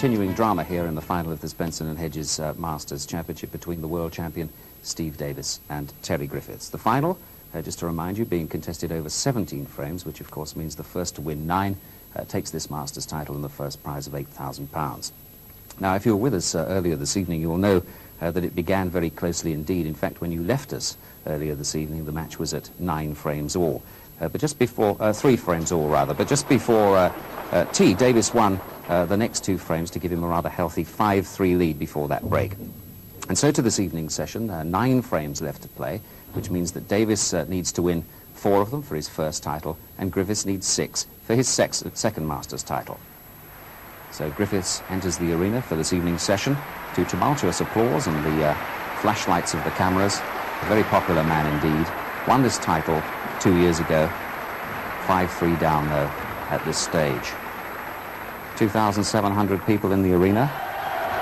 continuing drama here in the final of this Benson and Hedges Masters Championship between the world champion Steve Davis and Terry Griffiths. The final, just to remind you, being contested over 17 frames, which of course means the first to win 9 takes this Masters title and the first prize of £8,000. Now, if you were with us earlier this evening, you will know that it began very closely indeed. In fact, when you left us earlier this evening, the match was at 9 frames all. But just before, 3 frames all rather, but just before tea, Davis won the next 2 frames to give him a rather healthy 5-3 lead before that break. And so to this evening's session, 9 frames left to play, which means that Davis needs to win 4 of them for his first title, and Griffiths needs 6 for his second Masters title. So Griffiths enters the arena for this evening's session to tumultuous applause and the flashlights of the cameras. A very popular man indeed. Won this title 2 years ago. 5-3 down, though, at this stage. 2,700 people in the arena.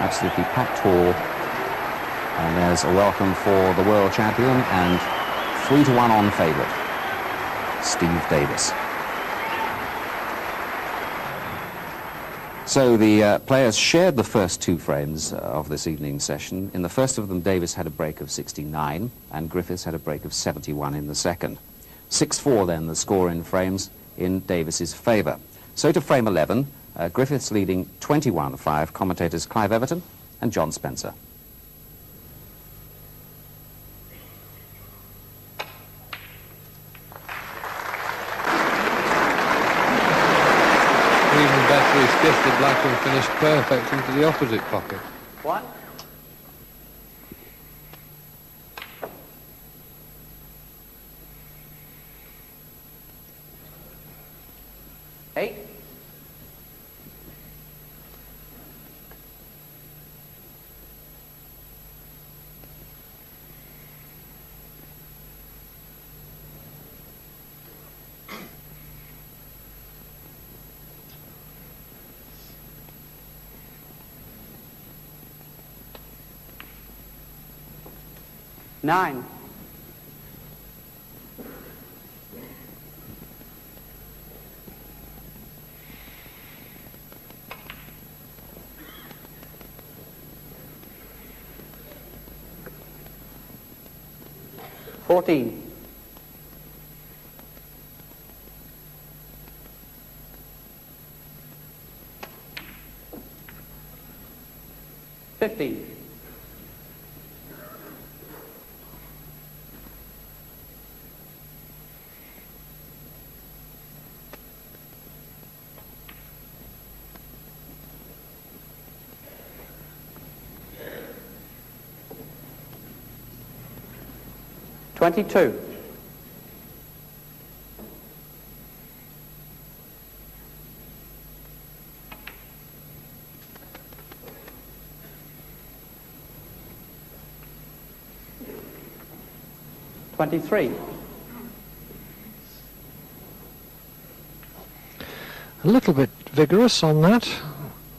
Absolutely packed hall. And there's a welcome for the world champion and 3-1 on favourite, Steve Davis. So the players shared the first 2 frames of this evening's session. In the first of them, Davis had a break of 69, and Griffiths had a break of 71 in the second. 6-4 then, the score in frames in Davis's favour. So to frame 11, Griffiths leading 21-5, commentators Clive Everton and John Spencer. He's gifted Blackburn finished perfect into the opposite pocket. What? Eight. Nine. $14. 15. 22. 23. A little bit vigorous on that.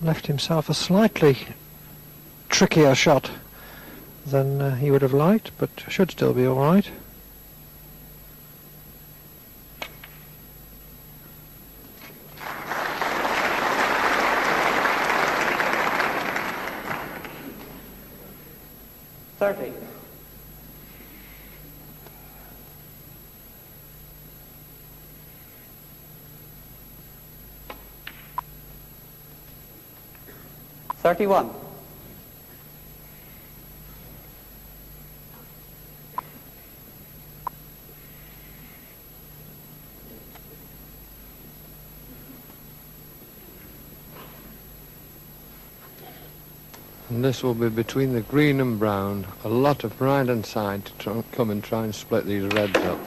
Left himself a slightly trickier shot than he would have liked, but should still be all right. $30. 31. 'And this will be between the green and brown. A lot of right and side to come and try and split these reds up.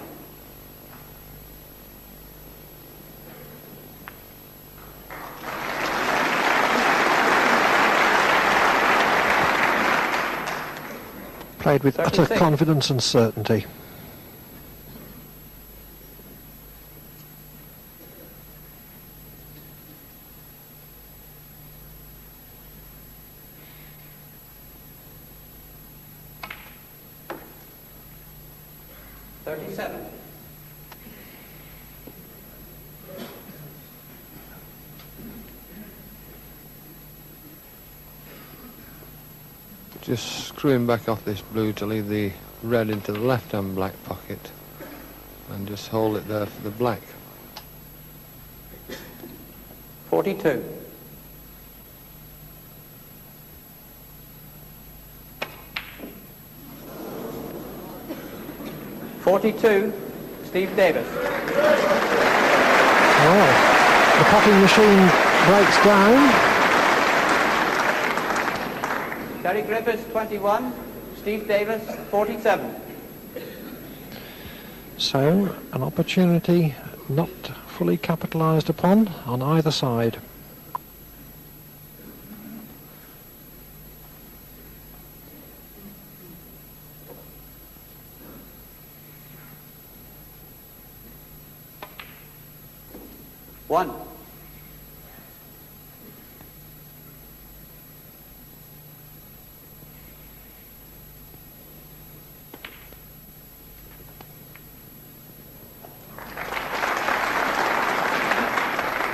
Played with 36. utter confidence and certainty. $37. Just screwing back off this blue to leave the red into the left-hand black pocket and just hold it there for the black. 42. Steve Davis. Oh, the potting machine breaks down. Terry Griffiths, 21. Steve Davis, 47. So, an opportunity not fully capitalised upon on either side. One.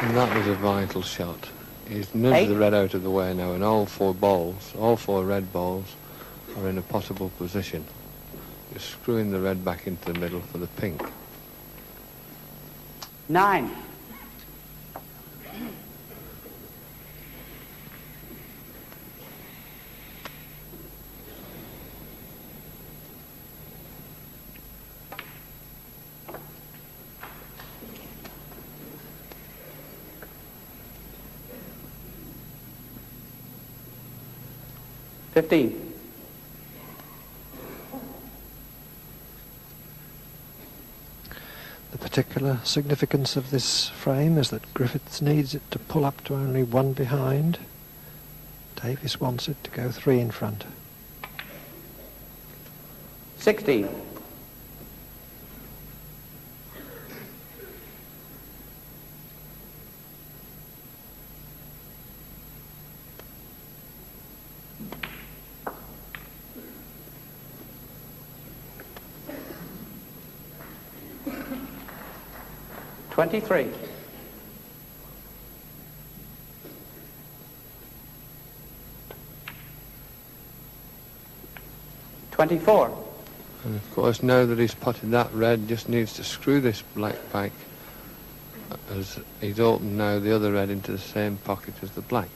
And that was a vital shot. He's nudged the red out of the way now, and all four red balls are in a potable position. Just screwing the red back into the middle for the pink. 9. $15. The particular significance of this frame is that Griffiths needs it to pull up to only one behind. Davis wants it to go 3 in front. 16. $23. 24. And of course, now that he's potted that red, just needs to screw this black back as he's opened now the other red into the same pocket as the black.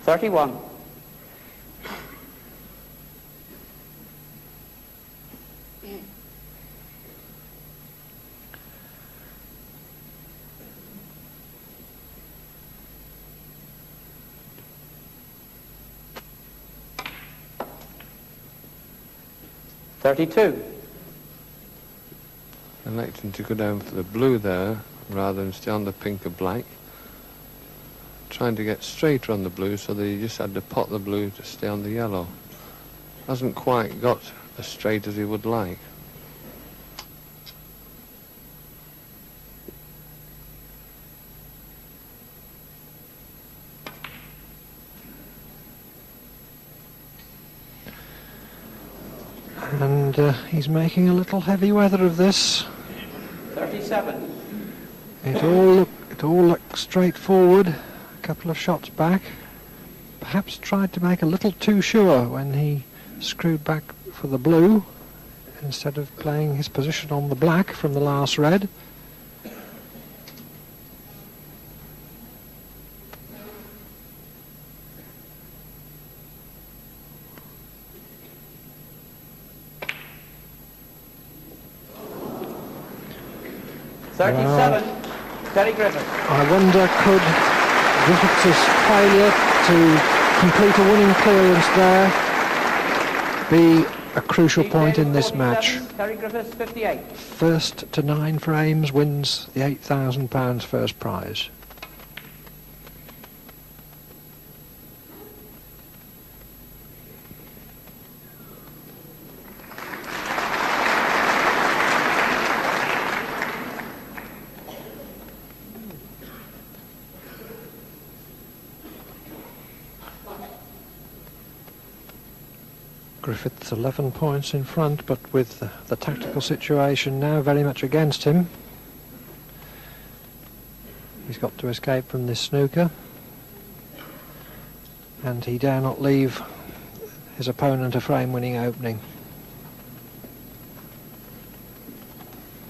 $31. $32. Electing to go down for the blue there rather than stay on the pink or black. Trying to get straighter on the blue so that he just had to pot the blue to stay on the yellow. Hasn't quite got as straight as he would like. And he's making a little heavy weather of this. 37. It all looked straightforward. A couple of shots back. Perhaps tried to make a little too sure when he screwed back for the blue instead of playing his position on the black from the last red. Terry Griffiths. I wonder, could Griffiths' failure to complete a winning clearance there be a crucial point in this match? Terry Griffiths, 58. First to 9 frames wins the £8,000 first prize. Griffiths 11 points in front, but with the tactical situation now very much against him. He's got to escape from this snooker, and he dare not leave his opponent a frame-winning opening.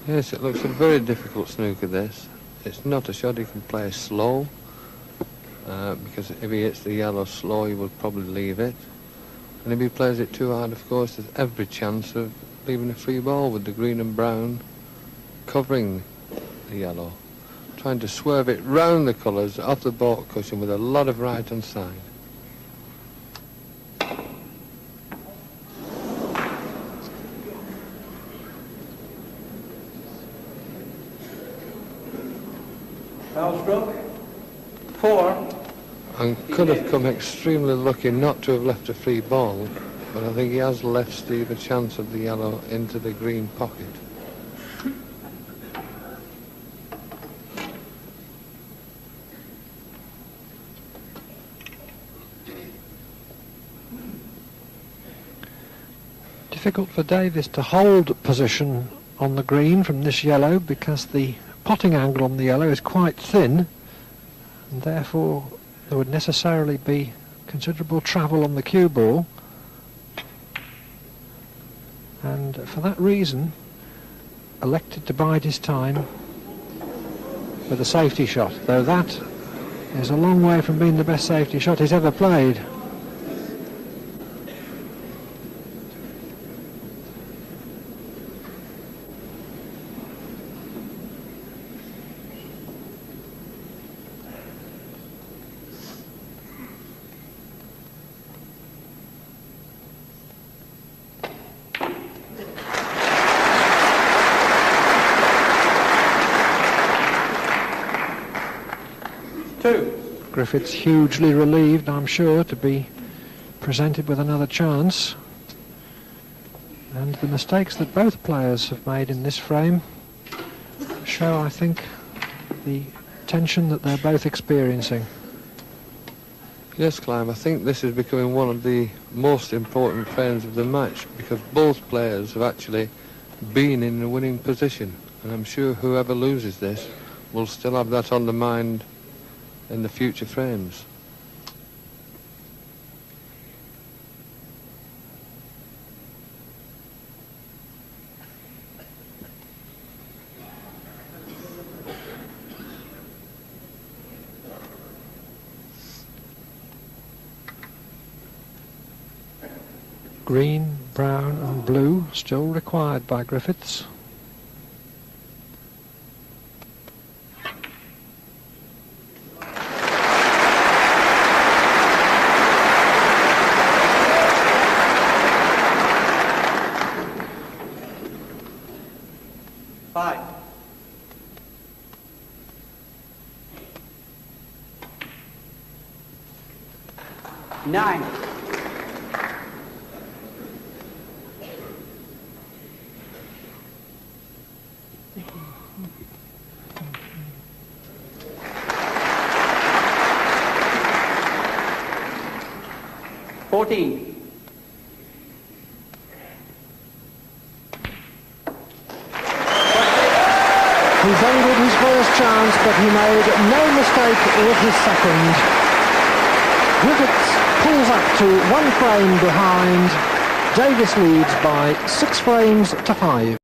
Yes, it looks a very difficult snooker, this. It's not a shot he can play slow, because if he hits the yellow slow, he will probably leave it. And if he plays it too hard, of course, there's every chance of leaving a free ball with the green and brown covering the yellow. Trying to swerve it round the colours off the baulk cushion with a lot of right-hand side. Foul stroke. 4. And could have come extremely lucky not to have left a free ball, but I think he has left Steve a chance of the yellow into the green pocket. Difficult for Davis to hold position on the green from this yellow because the potting angle on the yellow is quite thin, and therefore there would necessarily be considerable travel on the cue ball, and for that reason elected to bide his time with a safety shot, though that is a long way from being the best safety shot he's ever played. Griffiths hugely relieved, I'm sure, to be presented with another chance. And the mistakes that both players have made in this frame show, I think, the tension that they're both experiencing. Yes, Clive, I think this is becoming one of the most important frames of the match, because both players have actually been in a winning position, and I'm sure whoever loses this will still have that on the mind in the future frames. Green, brown and blue still required by Griffiths. Nine. Fourteen. He's ended his first chance, but he made no mistake with his second. Griffiths pulls up to 1 frame behind. Davis leads by 6 frames to 5.